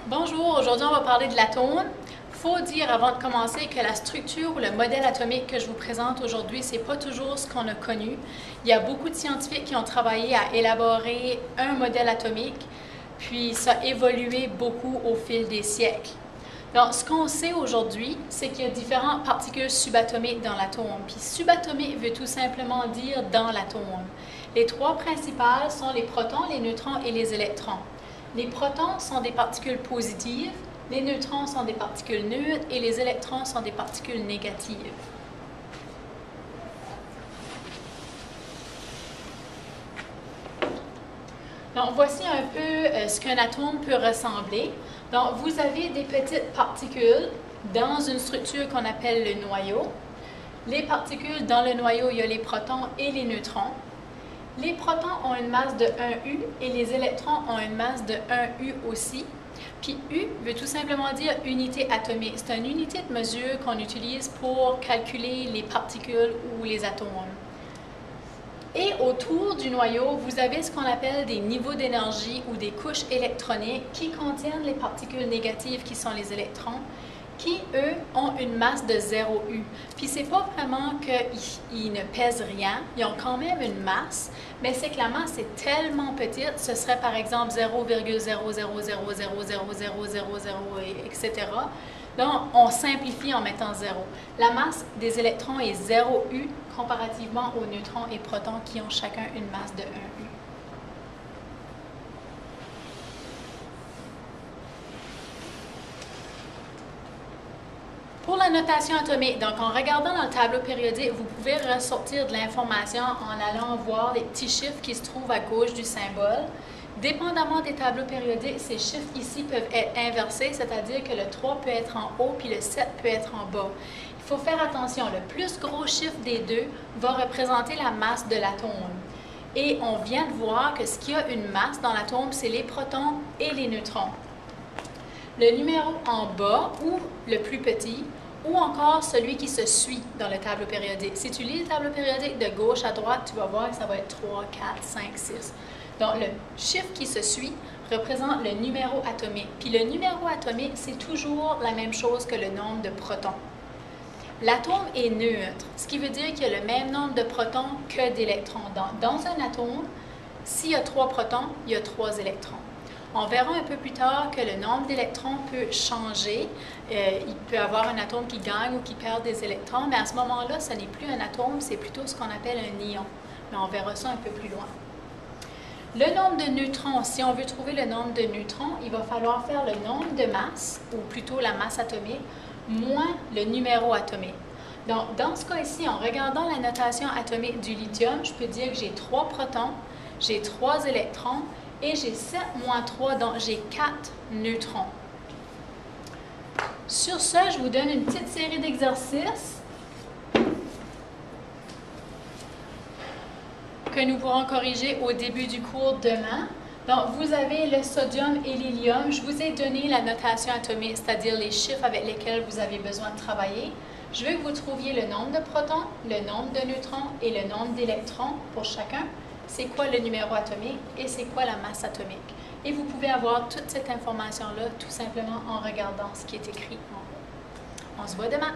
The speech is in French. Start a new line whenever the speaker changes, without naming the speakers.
Bonjour, aujourd'hui on va parler de l'atome. Il faut dire avant de commencer que la structure ou le modèle atomique que je vous présente aujourd'hui, ce n'est pas toujours ce qu'on a connu. Il y a beaucoup de scientifiques qui ont travaillé à élaborer un modèle atomique, puis ça a évolué beaucoup au fil des siècles. Donc, ce qu'on sait aujourd'hui, c'est qu'il y a différentes particules subatomiques dans l'atome. Puis subatomique veut tout simplement dire dans l'atome. Les trois principales sont les protons, les neutrons et les électrons. Les protons sont des particules positives, les neutrons sont des particules neutres et les électrons sont des particules négatives. Donc, voici un peu ce qu'un atome peut ressembler. Donc, vous avez des petites particules dans une structure qu'on appelle le noyau. Les particules dans le noyau, il y a les protons et les neutrons. Les protons ont une masse de 1U et les électrons ont une masse de 1U aussi. Puis U veut tout simplement dire unité atomique. C'est une unité de mesure qu'on utilise pour calculer les particules ou les atomes. Et autour du noyau, vous avez ce qu'on appelle des niveaux d'énergie ou des couches électroniques qui contiennent les particules négatives qui sont les électrons, qui, eux, ont une masse de 0U. Puis c'est pas vraiment qu'ils ne pèsent rien, ils ont quand même une masse, mais c'est que la masse est tellement petite, ce serait par exemple 0,000000000, etc. Donc, on simplifie en mettant 0. La masse des électrons est 0U comparativement aux neutrons et protons qui ont chacun une masse de 1U. Pour la notation atomique, donc en regardant dans le tableau périodique, vous pouvez ressortir de l'information en allant voir les petits chiffres qui se trouvent à gauche du symbole. Dépendamment des tableaux périodiques, ces chiffres ici peuvent être inversés, c'est-à-dire que le 3 peut être en haut puis le 7 peut être en bas. Il faut faire attention, le plus gros chiffre des deux va représenter la masse de l'atome. Et on vient de voir que ce qui a une masse dans l'atome, c'est les protons et les neutrons. Le numéro en bas, ou le plus petit, ou encore celui qui se suit dans le tableau périodique. Si tu lis le tableau périodique de gauche à droite, tu vas voir que ça va être 3, 4, 5, 6. Donc, le chiffre qui se suit représente le numéro atomique. Puis le numéro atomique, c'est toujours la même chose que le nombre de protons. L'atome est neutre, ce qui veut dire qu'il y a le même nombre de protons que d'électrons. Dans un atome, s'il y a 3 protons, il y a 3 électrons. On verra un peu plus tard que le nombre d'électrons peut changer. Il peut y avoir un atome qui gagne ou qui perd des électrons, mais à ce moment-là, ce n'est plus un atome, c'est plutôt ce qu'on appelle un ion. Mais on verra ça un peu plus loin. Le nombre de neutrons, si on veut trouver le nombre de neutrons, il va falloir faire le nombre de masses, ou plutôt la masse atomique, moins le numéro atomique. Donc, dans ce cas-ci, en regardant la notation atomique du lithium, je peux dire que j'ai 3 protons, j'ai 3 électrons, et j'ai 7 moins 3, donc j'ai 4 neutrons. Sur ce, je vous donne une petite série d'exercices que nous pourrons corriger au début du cours demain. Donc, vous avez le sodium et l'hélium. Je vous ai donné la notation atomique, c'est-à-dire les chiffres avec lesquels vous avez besoin de travailler. Je veux que vous trouviez le nombre de protons, le nombre de neutrons et le nombre d'électrons pour chacun. C'est quoi le numéro atomique et c'est quoi la masse atomique. Et vous pouvez avoir toute cette information-là tout simplement en regardant ce qui est écrit en haut. On se voit demain!